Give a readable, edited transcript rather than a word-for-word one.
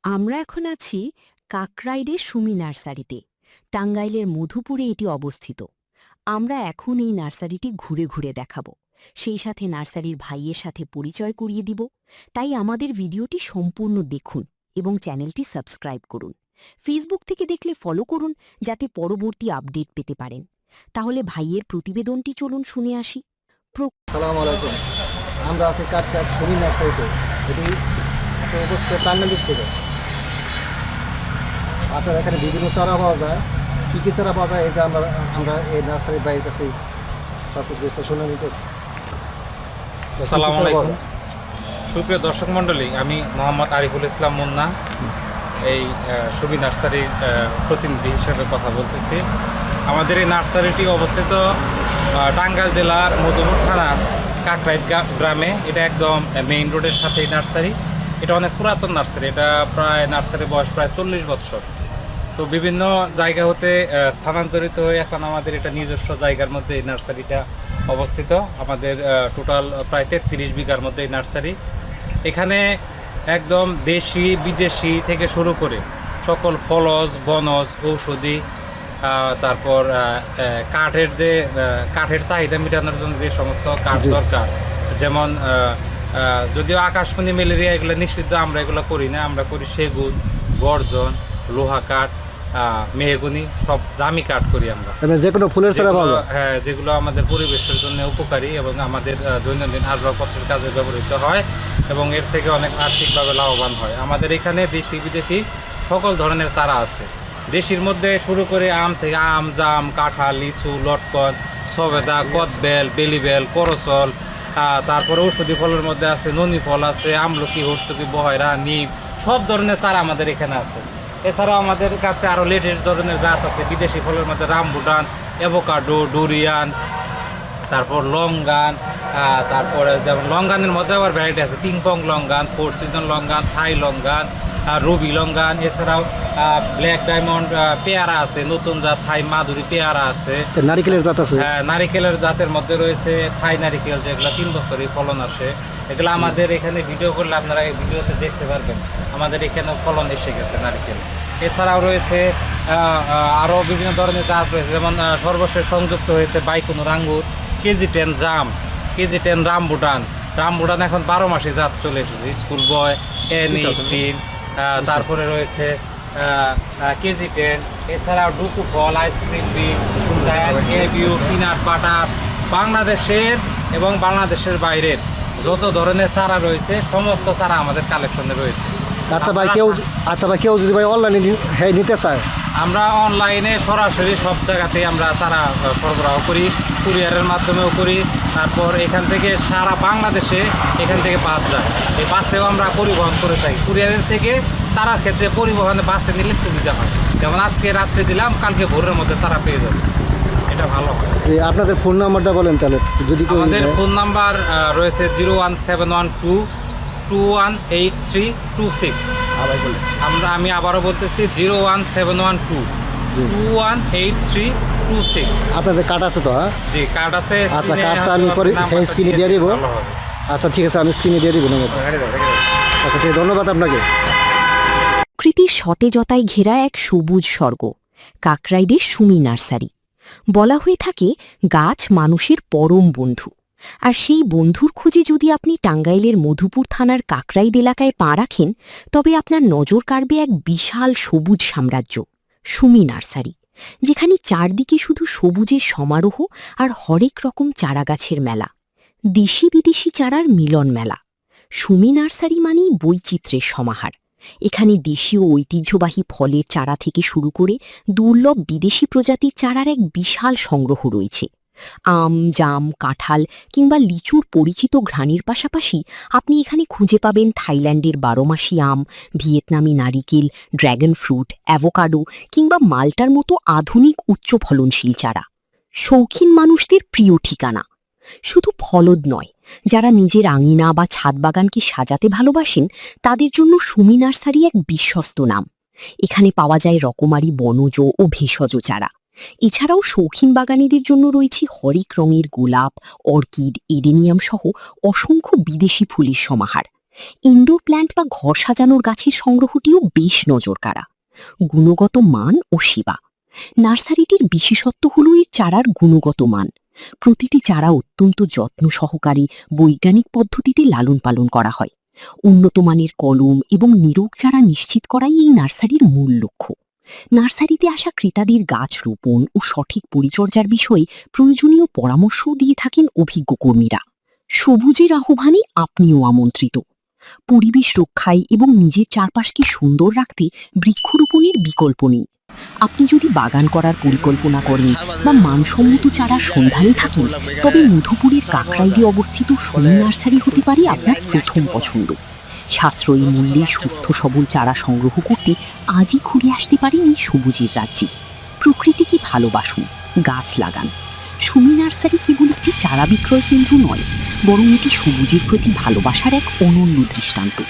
আমরা এখন আছি কাকরাইলের সুমি নার্সারিতে। টাঙ্গাইলের মধুপুরে এটি অবস্থিত। আমরা এখন এই নার্সারিটি ঘুরে ঘুরে দেখাবো, সেই সাথে নার্সারির ভাইয়ের সাথে পরিচয় করিয়ে দিব। তাই আমাদের ভিডিওটি সম্পূর্ণ দেখুন এবং চ্যানেলটি সাবস্ক্রাইব করুন। ফেসবুক থেকে দেখলে ফলো করুন যাতে পরবর্তী আপডেট পেতে পারেন। তাহলে ভাইয়ের প্রতিবেদনটি চলুন শুনে আসি। আসসালামু আলাইকুম। আমরা আছি কাকরাইল সুমি নার্সারিতে। এটি অবস্থিত টাঙ্গাইল ডিস্ট্রিক্টে। আপনার এখানে বিভিন্ন চারা পাওয়া যায়। কী কী চারা পাওয়া যায় এই যে আমরা এই নার্সারির বাইরের কাছে সব কিছু বিশ্লেষণ নিতেছি। আসসালামু আলাইকুম সুপ্রিয় দর্শক মণ্ডলী, আমি মোহাম্মদ আরিফুল ইসলাম মুন্না, এই সুবি নার্সারির প্রতিনিধি হিসেবে কথা বলতেছি। আমাদের এই নার্সারিটি অবস্থিত টাঙ্গাইল জেলার মধুপুর থানার কাকরাইল গ্রামে। এটা একদম মেইন রোডের সাথে এই নার্সারি। এটা অনেক পুরাতন নার্সারি। এটা নার্সারির বয়স প্রায় 40 বছর। তো বিভিন্ন জায়গা হতে স্থানান্তরিত হয়ে এখন আমাদের এটা নিজস্ব জায়গার মধ্যে এই নার্সারিটা অবস্থিত। আমাদের টোটাল প্রায় 33 বিঘার মধ্যে এই নার্সারি। এখানে একদম দেশি বিদেশি থেকে শুরু করে সকল ফলজ বনজ ঔষধি, তারপর কাঠের চাহিদা মেটানোর জন্য যে সমস্ত কাঠ দরকার, যেমন যদিও আকাশমণি ম্যালেরিয়া এগুলো নিষিদ্ধ, আমরা এগুলো করি না। আমরা করি সেগুন, গর্জন, লোহা কাঠ, মেহগনি, সব দামি কাঠ করি আমরা। যে কোনো ফুলের চারা পাওয়া যায়। হ্যাঁ, যেগুলো আমাদের পরিবেশের জন্য উপকারী এবং আমাদের দৈনন্দিন আসবাবপত্রের কাজে ব্যবহৃত হয় এবং এর থেকে অনেক আর্থিকভাবে লাভবান হয়। আমাদের এখানে দেশি বিদেশি সকল ধরনের চারা আছে। দেশির মধ্যে শুরু করে আম থেকে আম, জাম, কাঁঠাল, লিচু, লটকন, সবেদা, কদবেল, বেলিবেল, করচল, তারপরে ঔষধি ফলের মধ্যে আছে ননি ফল আছে, আমলকি, হর্তুকি, বহয়রা, নিম, সব ধরনের চারা আমাদের এখানে আছে। এছাড়াও আমাদের কাছে আরও লেটেস্ট ধরনের জাত আছে বিদেশি ফলের মধ্যে রামবুটান, অ্যাভোকাডো, ডুরিয়ান, তারপর লঙ্গান, তারপরে যেমন লঙ্গানের মধ্যে আবার ভ্যারাইটি আছে পিংপং লঙ্গান, 4 সিজন লঙ্গান, থাই লঙ্গান, রুবি লঙ্গান। এছাড়াও ব্ল্যাক ডায়মন্ড পেয়ারা আছে, নতুন জাত থাই মাধুরী পেয়ারা আছে। নারিকেলের জাত আছে। হ্যাঁ, নারিকেলের জাতের মধ্যে রয়েছে থাই নারিকেল, যেগুলো 3 বছরই ফলন আসে। এগুলো আমাদের এখানে ভিডিও করলে আপনারা এই ভিডিওতে দেখতে পারবেন। আমাদের এখানেও ফলন এসে গেছে নারিকেল। এছাড়াও রয়েছে আরও বিভিন্ন ধরনের জাত রয়েছে, যেমন সর্বশেষ সংযুক্ত হয়েছে বাইকুনুর আঙ্গুর, KG10 জাম, KG10 রামবুটান। রামবুটান এখন 12 মাসে জাত চলে এসেছে, স্কুল বয়, N18, তারপরে রয়েছে KG10। এছাড়াও ডুকু ফল, আইসক্রিম বিন, পিনাট বাটার। বাংলাদেশের এবং বাংলাদেশের বাইরের যত ধরনের চারা রয়েছে সমস্ত চারা আমাদের কালেকশনে রয়েছে। আচ্ছা ভাই, কেউ যদি ভাই অনলাইনে নিতে চায়? আমরা অনলাইনে সরাসরি সব জায়গাতেই আমরা চারা সরবরাহ করি, কুরিয়ারের মাধ্যমেও করি। তারপর এখান থেকে সারা বাংলাদেশে এখান থেকে বাস যায়, এই বাসেও আমরা পরিবহন করে থাকি। কুরিয়ারের থেকে চারার ক্ষেত্রে পরিবহনে বাসে নিলে সুবিধা হয়, যেমন আজকে রাত্রে দিলাম, কালকে ভোরের মধ্যে চারা পেয়ে যাবে, এটা ভালো হয়। আপনাদের ফোন নাম্বারটা বলেন তাহলে যদি। আমাদের ফোন নাম্বার রয়েছে 01712218326। আমি আবারও বলতেছি 01712218326। আপনাদের কার্ড আছে তো? হ্যাঁ, জি, কার্ড আছে। আচ্ছা, কার্ডটা আমি পরে স্ক্রিনে দিয়ে দিব। আচ্ছা ঠিক আছে, আমি স্ক্রিনে দিয়ে দিব। আচ্ছা ঠিক, ধন্যবাদ আপনাকে। প্রকৃতির সতেজতায় ঘেরা এক সবুজ স্বর্গ কাকরাইলের সুমি নার্সারি। বলা হয়ে থাকে গাছ মানুষের পরম বন্ধু, আর সেই বন্ধুর খোঁজে যদি আপনি টাঙ্গাইলের মধুপুর থানার কাকরাইল এলাকায় পা রাখেন, তবে আপনার নজর কাড়বে এক বিশাল সবুজ সাম্রাজ্য, সুমি নার্সারি, যেখানে চারদিকে শুধু সবুজের সমারোহ আর হরেক রকম চারাগাছের মেলা, দেশি বিদেশি চারার মিলন মেলা। সুমি নার্সারি মানেই বৈচিত্র্যের সমাহার। এখানে দেশীয় ঐতিহ্যবাহী ফলের চারা থেকে শুরু করে দুর্লভ বিদেশি প্রজাতির চারার এক বিশাল সংগ্রহ রয়েছে। আম, জাম, কাঁঠাল কিংবা লিচুর পরিচিত ঘ্রাণের পাশাপাশি আপনি এখানে খুঁজে পাবেন থাইল্যান্ডের 12 মাসি আম, ভিয়েতনামি নারিকেল, ড্র্যাগন ফ্রুট, অ্যাভোকাডো কিংবা মাল্টার মতো আধুনিক উচ্চ ফলনশীল চারা। শৌখিন মানুষদের প্রিয় ঠিকানা। শুধু ফলদ নয়, যারা নিজের আঙিনা বা ছাদ বাগানকে সাজাতে ভালোবাসেন তাদের জন্য সুমি নার্সারি এক বিশ্বস্ত নাম। এখানে পাওয়া যায় রকমারি বনজ ও ভেষজ চারা। এছাড়াও শৌখিন বাগানীদের জন্য রয়েছে হরেক রঙের গোলাপ, অর্কিড, এডেনিয়াম সহ অসংখ্য বিদেশি ফুলের সমাহার। ইনডোর প্ল্যান্ট বা ঘর সাজানোর গাছের সংগ্রহটিও বেশ নজরকাড়া। গুণগত মান ও সেবা। নার্সারিটির বিশেষত্ব হল এর চারার গুণগত মান। প্রতিটি চারা অত্যন্ত যত্ন সহকারে বৈজ্ঞানিক পদ্ধতিতে লালন পালন করা হয়। উন্নত মানের কলম এবং নিরোগ চারা নিশ্চিত করাই এই নার্সারির মূল লক্ষ্য। নার্সারিতে আসা ক্রেতাদের গাছ রোপণ ও সঠিক পরিচর্যার বিষয়ে প্রয়োজনীয় পরামর্শও দিয়ে থাকেন অভিজ্ঞ কর্মীরা। সবুজের আহ্বানে আপনিও আমন্ত্রিত। পরিবেশ রক্ষায় এবং নিজের চারপাশকে সুন্দর রাখতে বৃক্ষরোপণের বিকল্প নেই। আপনি যদি বাগান করার পরিকল্পনা করেন বা মানসম্মত চারার সন্ধানে থাকেন, তবে মধুপুরের কাকরাইলে অবস্থিত সুমি নার্সারি হতে পারে আপনার প্রথম পছন্দ। সাশ্রয়ী মূল্যে সুস্থ সবল চারা সংগ্রহ করতে আজই ঘুরে আসতে পারেন এই সবুজের রাজ্যে। প্রকৃতিকে ভালোবাসুন, গাছ লাগান। সুমি নার্সারি কেবল একটি চারা বিক্রয় কেন্দ্র নয়, বরং এটি সবুজের প্রতি ভালোবাসার এক অনন্য দৃষ্টান্ত।